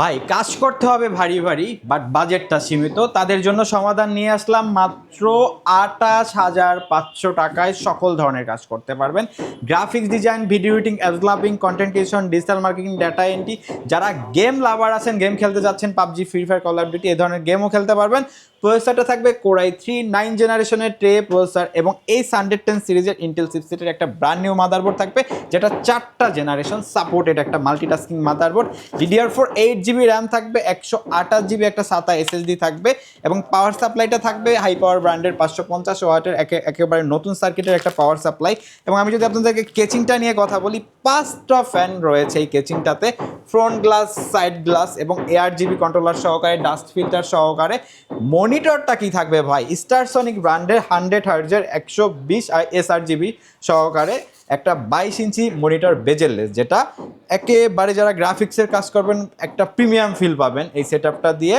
ভাই কাজ করতে হবে ভারী ভারী বাট বাজেটটা সীমিত, তাদের জন্য সমাধান নিয়ে আসলাম। মাত্র 28,500 টাকায় সকল ধরনের কাজ করতে পারবেন। Graphics design, video editing, developing, content creation, digital marketing, data entry. যারা গেম লাভার আছেন, গেম খেলতে যাচ্ছেন, PUBG, free fire, call of duty এই ধরনের গেমও খেলতে পারবেন। প্রসেসরটা থাকবে কোরাই 9 জেনারেশনের ট্রে প্রসেসর এবং এই 110 সিরিজের ইন্টেল চিপসেটের একটা ব্র্যান্ড নিউ মাদারবোর্ড থাকবে, যেটা 4টা জেনারেশন সাপোর্টেড একটা multitasking motherboard. DDR4 8GB RAM থাকবে, 128GB একটা SATA SSD থাকবে এবং পাওয়ার সাপ্লাইটা থাকবে হাই পাওয়ার ব্র্যান্ডের 550 ওয়াটের একেবারে নতুন সার্কিটের একটা পাওয়ার সাপ্লাই। এবং আমি যদি আপনাদেরকে কেচিংটা নিয়ে কথা বলি, 5টা ফ্যান রয়েছে এই কেচিংটাতে, ফ্রন্ট গ্লাস, সাইড গ্লাস এবং ARGB কন্ট্রোলার সহকারে, ডাস্ট ফিল্টার সহকারে। মনিটরটা কি থাকবে ভাই, স্টারসনিক ব্র্যান্ডের 100 হার্জের 120 sRGB সহকারে একটা 22 ইঞ্চি মনিটর বেজেললেস, যেটা একেবারে যারা গ্রাফিক্সের কাজ করবেন একটা প্রিমিয়াম ফিল পাবেন এই সেটআপটা দিয়ে।